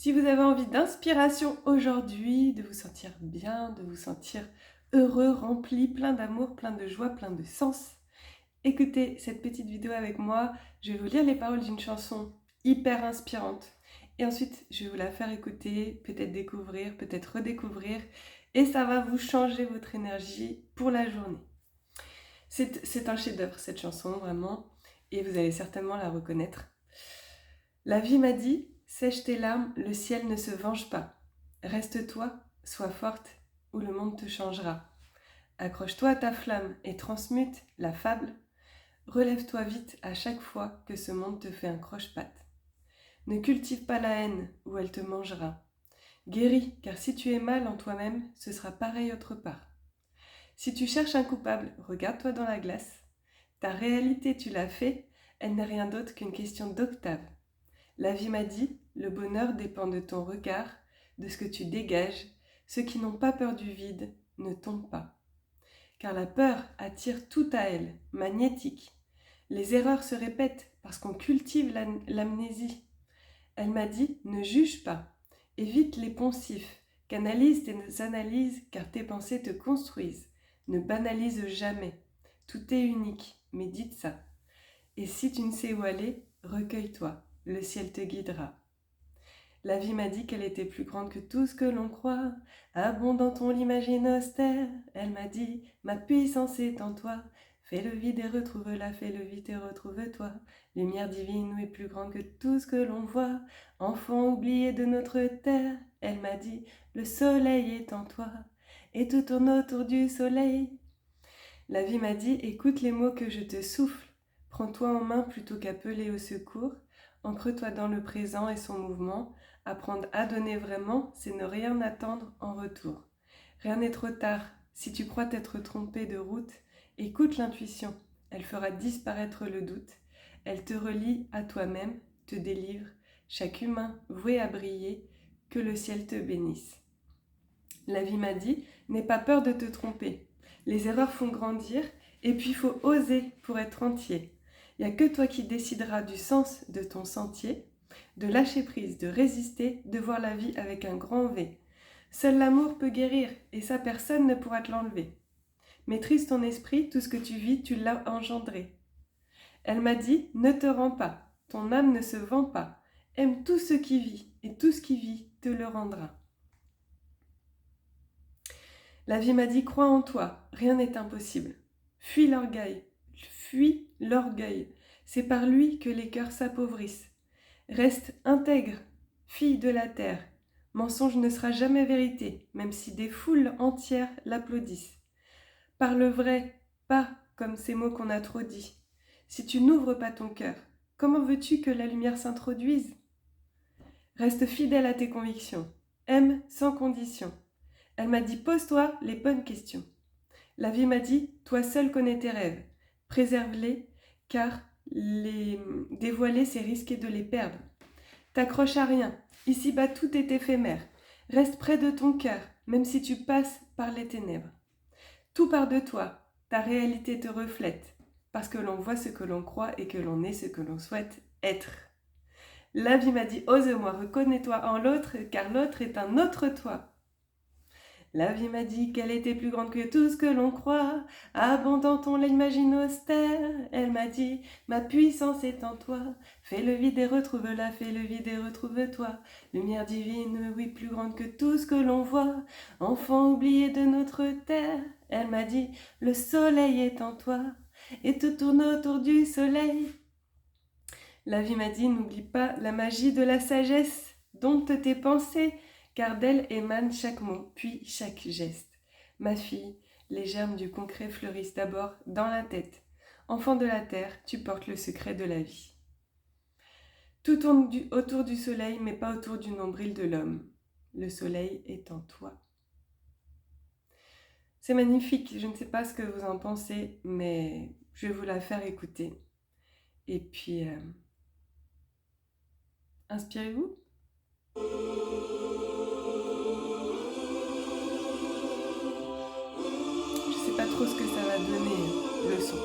Si vous avez envie d'inspiration aujourd'hui, de vous sentir bien, de vous sentir heureux, rempli, plein d'amour, plein de joie, plein de sens, écoutez cette petite vidéo avec moi. Je vais vous lire les paroles d'une chanson hyper inspirante. Et ensuite, je vais vous la faire écouter, peut-être découvrir, peut-être redécouvrir. Et ça va vous changer votre énergie pour la journée. C'est un chef-d'œuvre cette chanson, vraiment. Et vous allez certainement la reconnaître. La vie m'a dit, sèche tes larmes, le ciel ne se venge pas. Reste-toi, sois forte, ou le monde te changera. Accroche-toi à ta flamme et transmute la fable. Relève-toi vite à chaque fois que ce monde te fait un croche-patte. Ne cultive pas la haine ou elle te mangera. Guéris, car si tu es mal en toi-même, ce sera pareil autre part. Si tu cherches un coupable, regarde-toi dans la glace. Ta réalité, tu l'as fait, elle n'est rien d'autre qu'une question d'octave. La vie m'a dit, le bonheur dépend de ton regard, de ce que tu dégages. Ceux qui n'ont pas peur du vide ne tombent pas. Car la peur attire tout à elle, magnétique. Les erreurs se répètent parce qu'on cultive l'amnésie. Elle m'a dit, ne juge pas, évite les poncifs, canalise tes analyses car tes pensées te construisent. Ne banalise jamais, tout est unique, médite ça. Et si tu ne sais où aller, recueille-toi, le ciel te guidera. La vie m'a dit qu'elle était plus grande que tout ce que l'on croit, abondante on l'imagine austère. Elle m'a dit, ma puissance est en toi, fais le vide et retrouve-la, fais le vide et retrouve-toi. Lumière divine, oui, plus grande que tout ce que l'on voit, enfant oublié de notre terre. Elle m'a dit, le soleil est en toi, et tout tourne autour du soleil. La vie m'a dit, écoute les mots que je te souffle, prends-toi en main plutôt qu'appeler au secours, ancre-toi dans le présent et son mouvement, apprendre à donner vraiment, c'est ne rien attendre en retour. Rien n'est trop tard, si tu crois t'être trompé de route, écoute l'intuition, elle fera disparaître le doute, elle te relie à toi-même, te délivre, chaque humain voué à briller, que le ciel te bénisse. La vie m'a dit, n'aie pas peur de te tromper. Les erreurs font grandir, et puis il faut oser pour être entier. Il n'y a que toi qui décideras du sens de ton sentier, de lâcher prise, de résister, de voir la vie avec un grand V. Seul l'amour peut guérir, et ça personne ne pourra te l'enlever. Maîtrise ton esprit, tout ce que tu vis, tu l'as engendré. Elle m'a dit, ne te rends pas, ton âme ne se vend pas. Aime tout ce qui vit, et tout ce qui vit te le rendra. La vie m'a dit, crois en toi, rien n'est impossible. Fuis l'orgueil, fuis l'orgueil. C'est par lui que les cœurs s'appauvrissent. Reste intègre, fille de la terre. Mensonge ne sera jamais vérité, même si des foules entières l'applaudissent. Parle vrai, pas comme ces mots qu'on a trop dit. Si tu n'ouvres pas ton cœur, comment veux-tu que la lumière s'introduise ? Reste fidèle à tes convictions. Aime sans condition. Elle m'a dit, pose-toi les bonnes questions. La vie m'a dit, toi seul connais tes rêves. Préserve-les, car les dévoiler, c'est risquer de les perdre. T'accroche à rien. Ici-bas, tout est éphémère. Reste près de ton cœur, même si tu passes par les ténèbres. Tout part de toi. Ta réalité te reflète, parce que l'on voit ce que l'on croit et que l'on est ce que l'on souhaite être. La vie m'a dit, ose-moi, reconnais-toi en l'autre, car l'autre est un autre toi. La vie m'a dit qu'elle était plus grande que tout ce que l'on croit, abondante on l'imagine austère. Elle m'a dit, ma puissance est en toi, fais le vide et retrouve-la, fais le vide et retrouve-toi. Lumière divine, oui, plus grande que tout ce que l'on voit, enfant oublié de notre terre. Elle m'a dit, le soleil est en toi, et tout tourne autour du soleil. La vie m'a dit, n'oublie pas la magie de la sagesse, dompte tes pensées, car d'elle émane chaque mot, puis chaque geste. Ma fille, les germes du concret fleurissent d'abord dans la tête. Enfant de la terre, tu portes le secret de la vie. Tout tourne autour du soleil, mais pas autour du nombril de l'homme. Le soleil est en toi. C'est magnifique, je ne sais pas ce que vous en pensez, mais je vais vous la faire écouter. Et puis, inspirez-vous. Je sais pas trop ce que ça va donner, le son.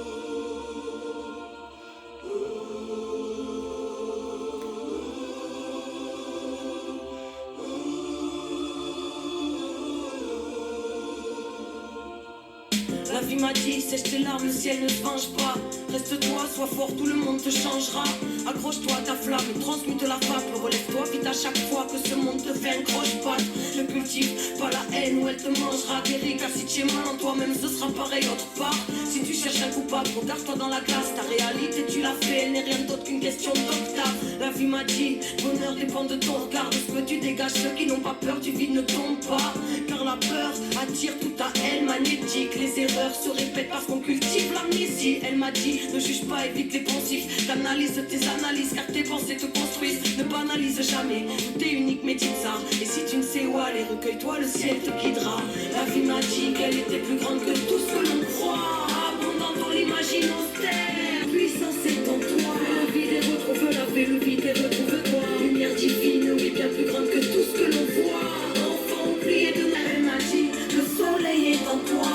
La vie m'a dit, sèche tes larmes, le ciel ne se venge pas. Reste-toi, sois fort, tout le monde te changera. Accroche-toi à ta flamme et transmute la vape. Relève-toi vite à chaque fois que ce monde te fait un croche-patte. Ne cultive pas la haine ou elle te mangera. Guéris, car si tu es mal en toi-même, ce sera pareil autre part. Si tu cherches un coupable, regarde-toi dans la glace. Ta réalité, tu l'as fait, elle n'est rien d'autre qu'une question d'octave. La vie m'a dit, bonheur dépend de ton regard. De ce que tu dégages, ceux qui n'ont pas peur du vide ne tombent pas. Car la peur attire tout à elle magnétique. Les erreurs se répètent parce qu'on cultive l'amnésie. Elle m'a dit, ne juge pas, évite les poncifs. Canalise tes analyses car tes pensées te construisent. Ne banalise jamais, tout est unique, médite ça. Et si tu ne sais où aller, recueille-toi, le ciel te guidera. La vie m'a dit qu'elle était plus grande que tout ce que l'on croit. Abondant dans l'imagine austère, puissance est en toi. Le vide et retrouve la paix, le vide et retrouve toi. Lumière divine, oui, bien plus grande que tout ce que l'on voit. Enfant oublié de mer, elle m'a dit, le soleil est en toi.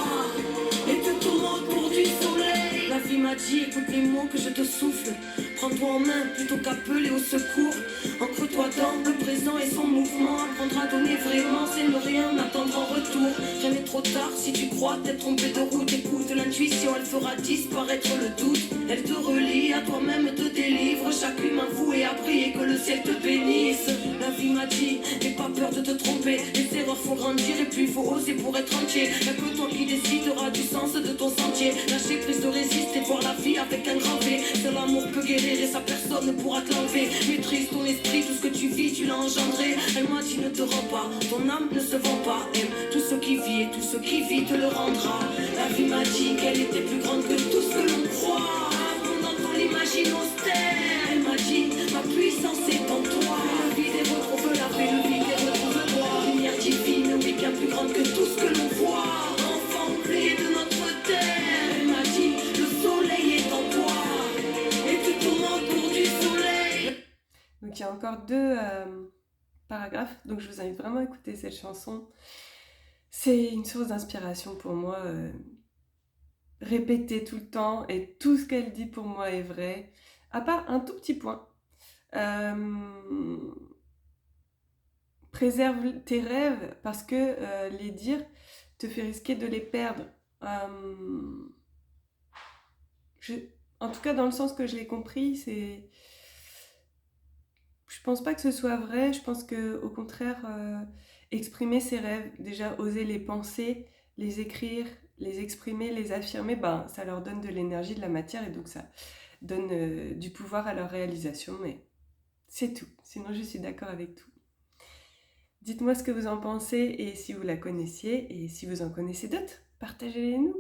Et te tourmente pour du soleil. La vie m'a dit, écoute les mots que je te souffle. Prends-toi en main plutôt qu'appeler au secours. Ancre-toi dans le présent et son mouvement. Apprendre à donner vraiment, c'est ne rien attendre en retour. Rien n'est trop tard si tu crois t'être trompé de route. Écoute l'intuition, elle fera disparaître le doute. Elle te relie à toi-même, te délivre. Chaque humain voué à prier que le ciel te bénisse. La vie m'a dit, n'aie pas peur de te tromper. Les erreurs font grandir et puis il faut oser pour être entier. Y'a que toi qui décideras du sens de ton sentier. Lâcher prise de résister, voir la vie avec un grand V. Seul l'amour peut guérir et sa personne ne pourra te l'enlever. Maîtrise ton esprit, tout ce que tu vis, tu l'as engendré. Elle m'a dit ne te rends pas, ton âme ne se vend pas. Aime tout ce qui vit et tout ce qui vit te le rendra. La vie m'a dit qu'elle était plus grande que tout ce que l'on croit. Abondante dans l'imagine austère. Elle m'a dit ma puissance est en toi. Le vide et retrouve la paix, le vide et retrouve toi. Lumière divine, oui, bien plus grande que tout ce que l'on voit. Enfant oublié de notre terre. Elle m'a dit le soleil est en toi. Et te tourmente pour du soleil. Donc il y a encore deux paragraphes, donc je vous invite vraiment à écouter cette chanson. C'est une source d'inspiration pour moi, répétée tout le temps, et tout ce qu'elle dit pour moi est vrai, à part un tout petit point. Préserve tes rêves parce que les dire te fait risquer de les perdre. En tout cas, dans le sens que je l'ai compris, c'est... Je pense pas que ce soit vrai, je pense que au contraire, exprimer ses rêves, déjà oser les penser, les écrire, les exprimer, les affirmer, ben, ça leur donne de l'énergie, de la matière, et donc ça donne du pouvoir à leur réalisation, mais c'est tout. Sinon, je suis d'accord avec tout. Dites-moi ce que vous en pensez et si vous la connaissiez, et si vous en connaissez d'autres, partagez-les nous.